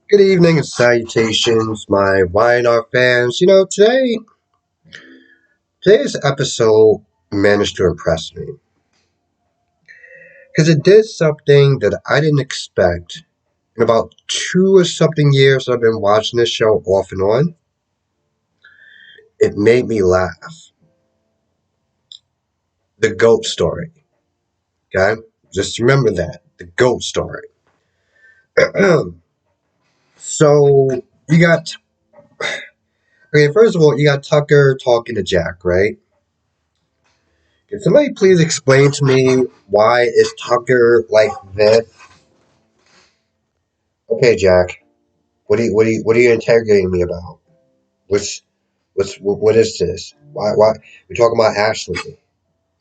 Good evening and salutations, my YNR fans. Today's episode managed to impress me because it did something that I didn't expect. In about two or something years I've been watching this show off and on, it made me laugh. The goat story, okay? Just remember that. The goat story. So, you got, okay, first of all, you got Tucker talking to Jack, right? Can somebody please explain to me why is Tucker like this? Okay, Jack. What are you interrogating me about? What's what is this? Why we're talking about Ashley?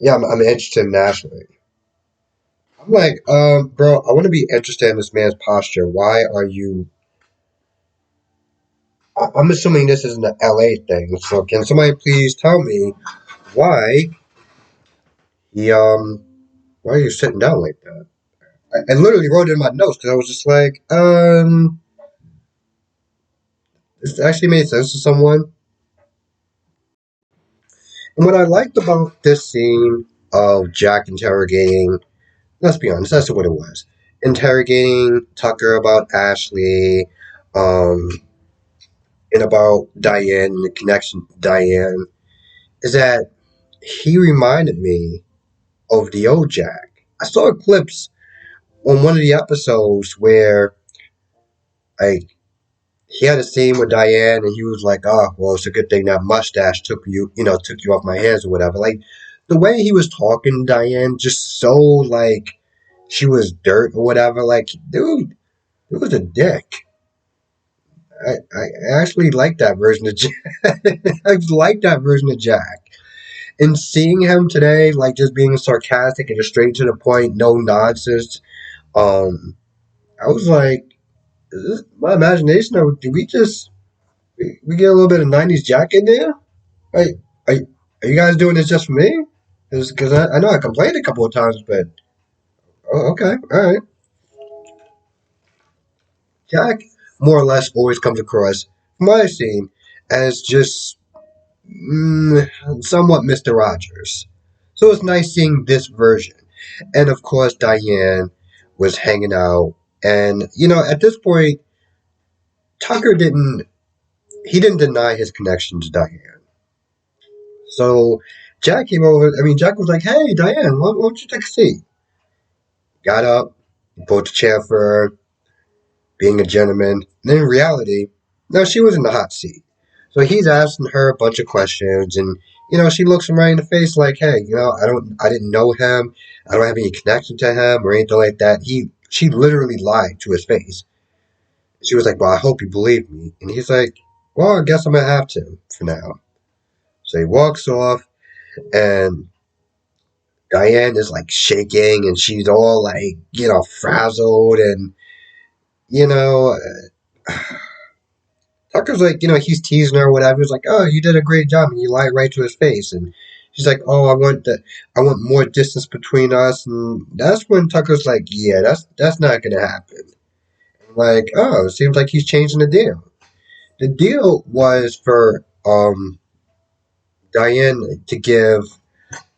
Yeah, I'm interested in Ashley. I'm like, bro, I want to be interested in this man's posture. Why are you? I'm assuming this is an LA thing. So can somebody please tell me why he why are you sitting down like that? I literally wrote it in my notes because I was just like, this actually made sense to someone. And what I liked about this scene of Jack interrogating, let's be honest, that's what it was. Interrogating Tucker about Ashley, um, and about Diane and the connection to Diane, is that he reminded me of the old Jack. I saw clips on one of the episodes where like he had a scene with Diane and he was like, "Oh, well, it's a good thing that mustache took you off my hands or whatever." Like the way he was talking to Diane, just so like she was dirt or whatever. Like, dude, it was a dick. I actually like that version of Jack. I like that version of Jack. And seeing him today, like just being sarcastic and just straight to the point, no nonsense. I was like, is this my imagination, or did we get a little bit of '90s Jack in there? Like, are you guys doing this just for me? Because I know I complained a couple of times, but oh, okay, all right. Jack more or less always comes across, from what I've seen, as just somewhat Mr. Rogers. So it's nice seeing this version. And of course, Diane was hanging out. And, at this point, Tucker didn't deny his connection to Diane. So Jack came over. I mean, Jack was like, "Hey, Diane, why don't you take a seat?" Got up, pulled the chair for her, being a gentleman. And in reality, no, she was in the hot seat. So he's asking her a bunch of questions, and she looks him right in the face, like, "Hey, I didn't know him. I don't have any connection to him or anything like that." She literally lied to his face. She was like, "Well, I hope you believe me," and he's like, "Well, I guess I'm gonna have to for now." So he walks off, and Diane is like shaking, and she's all like, frazzled, and you know, Tucker's like, he's teasing her or whatever. He's like, "Oh, you did a great job," and you lied right to his face. And she's like, "Oh, I want more distance between us." And that's when Tucker's like, "Yeah, that's not gonna happen." Like, oh, it seems like he's changing the deal. The deal was for Diane to give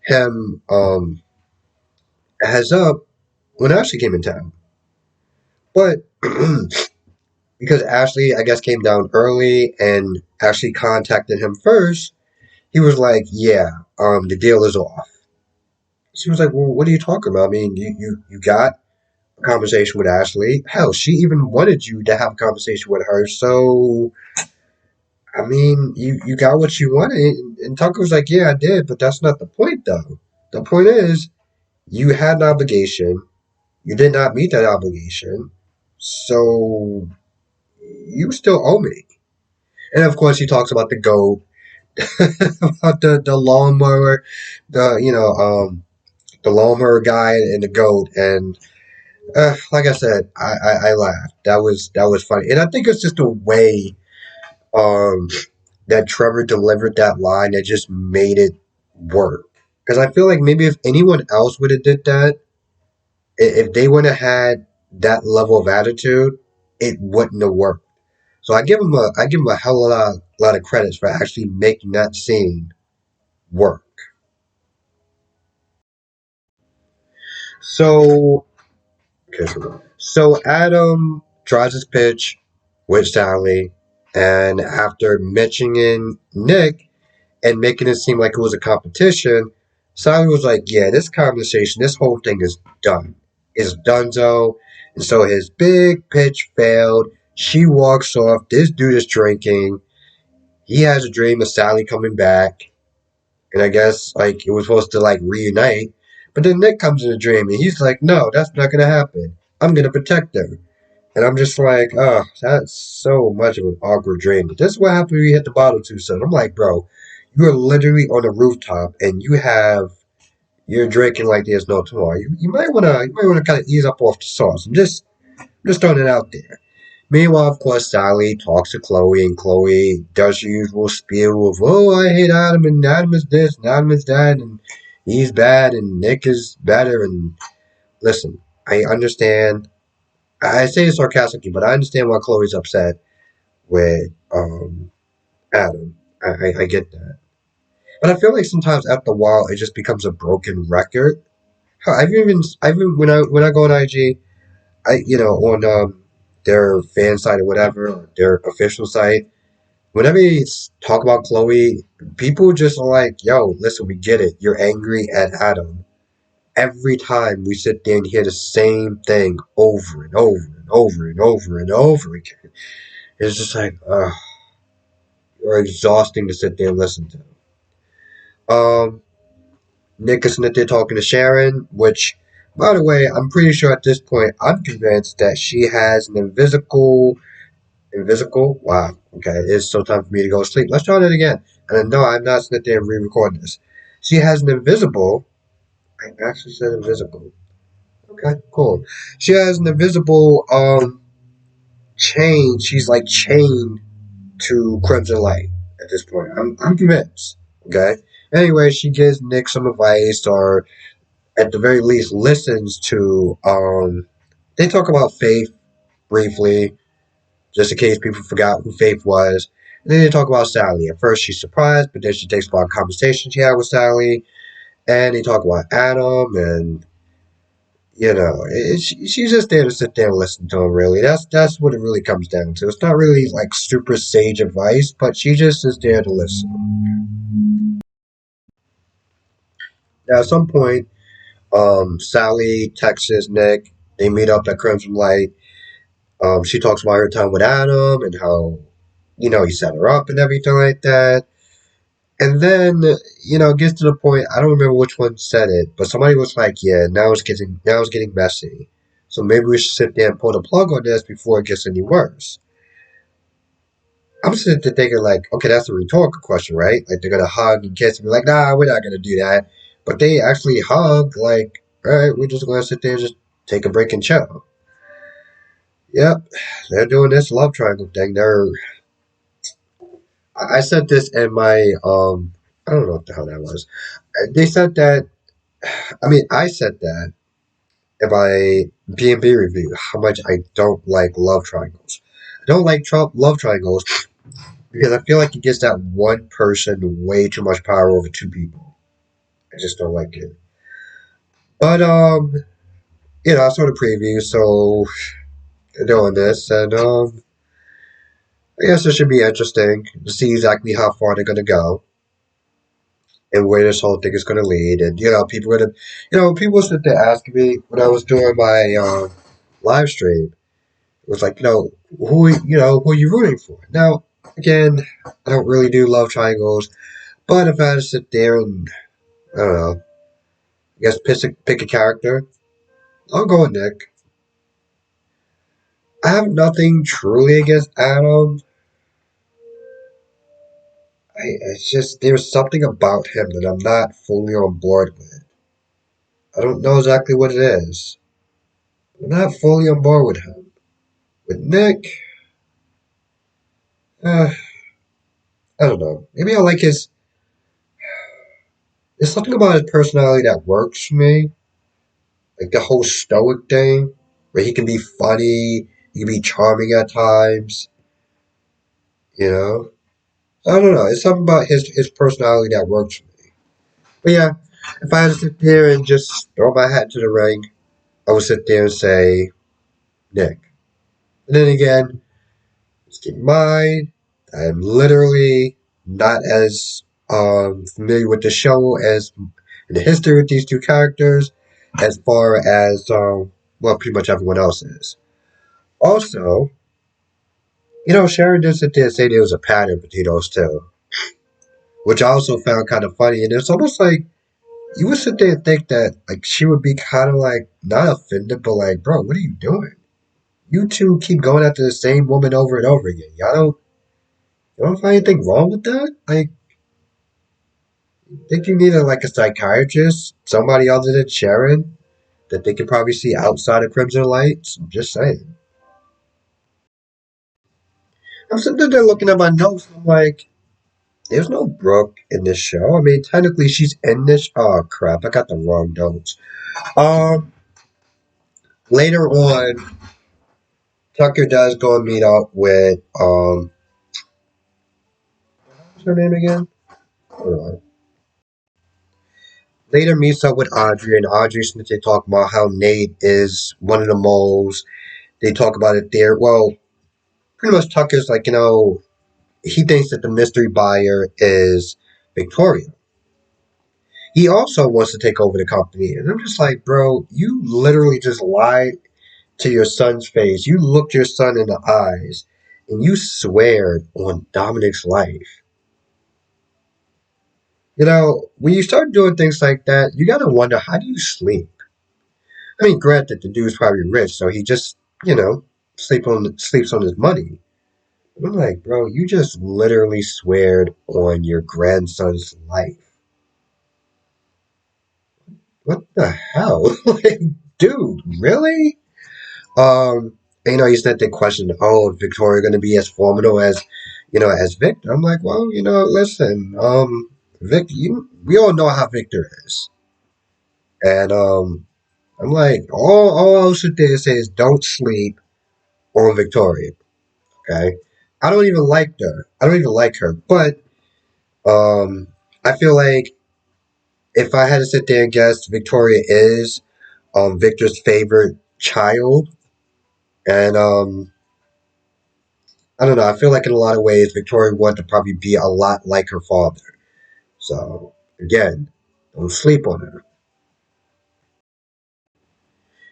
him a heads up when Ashley came in town, but because Ashley, I guess, came down early and Ashley contacted him first, he was like, "Yeah, the deal is off." She was like, "Well, what are you talking about? I mean, you got a conversation with Ashley. Hell, she even wanted you to have a conversation with her. So, I mean, you got what you wanted." And Tucker was like, "Yeah, I did, but that's not the point, though. The point is, you had an obligation. You did not meet that obligation. So, you still owe me." And of course, he talks about the goat, about the lawnmower, the lawnmower guy and the goat. And like I said, I laughed. That was funny, and I think it's just a way um, that Trevor delivered that line that just made it work. Because I feel like maybe if anyone else would have did that, if they would have had that level of attitude, it wouldn't have worked. So I give him a hell of lot of credits for actually making that scene work. So okay, so Adam draws his pitch with Sally, and after mentioning Nick and making it seem like it was a competition, Sally was like, "Yeah, this conversation, this whole thing is done. It's donezo." And so his big pitch failed. She walks off. This dude is drinking. He has a dream of Sally coming back, and I guess like it was supposed to like reunite. But then Nick comes in the dream, and he's like, "No, that's not gonna happen. I'm gonna protect her." And I'm just like, oh, that's so much of an awkward dream. This is what happens when you hit the bottle too soon. I'm like, bro, you are literally on a rooftop and you're drinking like there's no tomorrow. You might wanna kind of ease up off the sauce. I'm just throwing it out there. Meanwhile, of course, Sally talks to Chloe, and Chloe does the usual spiel of, oh, I hate Adam, and Adam is this, and Adam is that, and he's bad, and Nick is better. And listen, I understand. I say it sarcastically, but I understand why Chloe's upset with Adam. I get that. But I feel like sometimes after a while, it just becomes a broken record. I've even when I go on IG, on their fan site or whatever, their official site. Whenever you talk about Chloe, people just are like, "Yo, listen, we get it. You're angry at Adam." Every time we sit there and hear the same thing over and over and over and over and over again, it's just like, you're exhausting to sit there and listen to. Nick is sitting there talking to Sharon, which, by the way, I'm pretty sure at this point, I'm convinced that she has an invisible. Wow. Okay, it's so time for me to go to sleep. Let's try that again. And no, I'm not sitting there and re-recording this. She has an invisible. I actually said invisible. Okay, cool. She has an invisible chain. She's like chained to Crimson Light at this point. I'm convinced. Okay. Anyway, she gives Nick some advice, or at the very least, listens to. They talk about Faith briefly, just in case people forgot who Faith was. And then they talk about Sally. At first, she's surprised, but then she takes about a conversation she had with Sally, and they talk about Adam, and she's just there to sit there and listen to him. Really, that's what it really comes down to. It's not really like super sage advice, but she just is there to listen. Now, at some point, Sally texts Nick. They meet up at Crimson Light. She talks about her time with Adam and how, he set her up and everything like that. And then, it gets to the point, I don't remember which one said it, but somebody was like, yeah, now it's getting messy. So maybe we should sit there and pull the plug on this before it gets any worse. I'm sitting there thinking like, okay, that's a rhetorical question, right? Like they're gonna hug and kiss and be like, nah, we're not gonna do that. But they actually hug, like, all right, we're just gonna sit there and just take a break and chill. Yep, they're doing this love triangle thing. I said this in my I don't know what the hell that was. They said that. I mean, I said that in my B&B review. How much I don't like love triangles. I don't like love triangles because I feel like it gives that one person way too much power over two people. I just don't like it. But I saw the preview, so they're doing this, and I guess it should be interesting to see exactly how far they're gonna go and where this whole thing is going to lead. And people sit there asking me when I was doing my live stream. It was like, who are you rooting for? Now, again, I don't really do love triangles, but if I had to sit there and I don't know, I guess pick a character, I'll go with Nick. I have nothing truly against Adam. It's just there's something about him that I'm not fully on board with. I don't know exactly what it is. I'm not fully on board with him. With Nick, uh, I don't know. Maybe I like his. There's something about his personality that works for me. Like the whole stoic thing, where he can be funny, He can be charming at times, you know. I don't know. It's something about his personality that works for me. But yeah, if I had to sit there and just throw my hat into the ring, I would sit there and say Nick. And then again, just keep in mind, I'm literally not as familiar with the show as in the history with these two characters as far as well, pretty much everyone else is. Also, Sharon did sit there and say there was a pattern between those two, which I also found kind of funny. And it's almost like you would sit there and think that like she would be kind of like not offended, but like, bro, what are you doing? You two keep going after the same woman over and over again. You don't find anything wrong with that? Like, think you need like a psychiatrist, somebody other than Sharon, that they could probably see outside of Crimson Lights? I'm just saying. I'm sitting there looking at my notes. I'm like, there's no Brooke in this show. I mean, technically she's in this. Oh crap! I got the wrong notes. Um, Later on, Tucker does go and meet up with what's her name again? Hold on. Later meets up with Audrey, and Audrey's they talk about how Nate is one of the moles. They talk about it there. Well, pretty much Tucker's like, he thinks that the mystery buyer is Victoria. He also wants to take over the company. And I'm just like, bro, you literally just lied to your son's face. You looked your son in the eyes and you swear on Dominic's life. When you start doing things like that, you gotta wonder, how do you sleep? I mean, granted, the dude's probably rich, so he just, sleeps on his money. I'm like, bro, you just literally sweared on your grandson's life. What the hell? Like, dude, really? You said the question, oh, is Victoria going to be as formidable as Victor? I'm like, well, listen, Victor, we all know how Victor is. And, I'm like, all I'll sit there and say is don't sleep on Victoria, okay? I don't even like her. I don't even like her, but, I feel like if I had to sit there and guess, Victoria is Victor's favorite child, and I don't know. I feel like in a lot of ways, Victoria wanted to probably be a lot like her father. So again, don't sleep on her.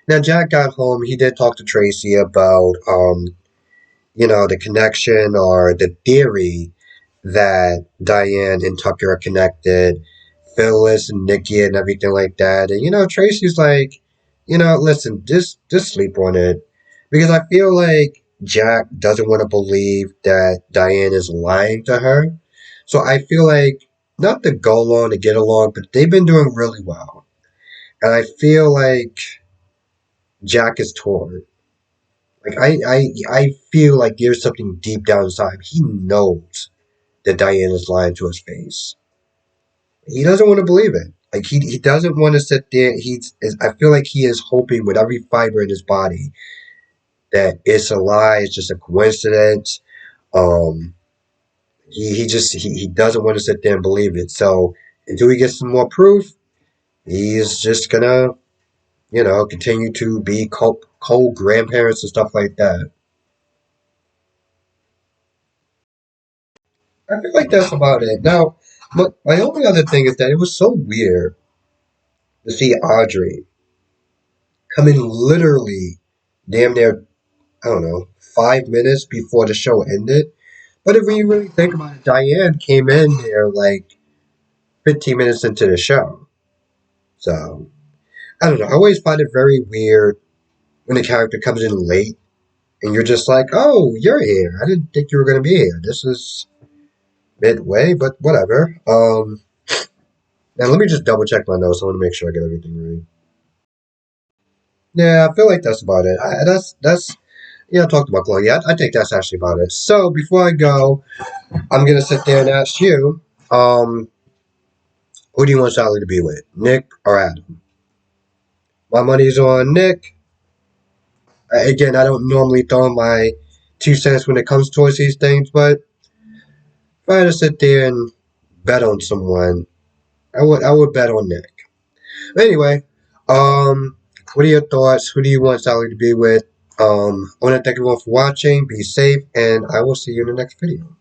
Now Jack got home. He did talk to Tracy about the connection or the theory that Diane and Tucker are connected, Phyllis and Nikki and everything like that. And Tracy's like, listen, just sleep on it, because I feel like Jack doesn't want to believe that Diane is lying to her. So I feel like not to go along to get along, but they've been doing really well, and I feel like Jack is torn. Like I feel like there's something deep down inside. He knows that Diane is lying to his face. He doesn't want to believe it. Like he doesn't want to sit there. I feel like he is hoping with every fiber in his body that it's a lie. It's just a coincidence. Um, he doesn't want to sit there and believe it. So until he gets some more proof, he's just gonna continue to be cold grandparents and stuff like that. I feel like that's about it. Now, my only other thing is that it was so weird to see Audrey come in literally damn near, I don't know, 5 minutes before the show ended. But if you really think about it, Diane came in there like 15 minutes into the show. So, I don't know. I always find it very weird when a character comes in late and you're just like, oh, you're here. I didn't think you were going to be here. This is midway, but whatever. Now let me just double check my notes. I want to make sure I get everything right. Yeah, I feel like that's about it. That's I talked about Chloe. Yeah, I think that's actually about it. So before I go, I'm gonna sit there and ask you, um, who do you want Sally to be with, Nick or Adam? My money's on Nick. Again, I don't normally throw my 2 cents when it comes towards these things, but if I had to sit there and bet on someone, I would bet on Nick. Anyway, um, what are your thoughts? Who do you want Sally to be with? I want to thank everyone for watching. Be safe, and I will see you in the next video.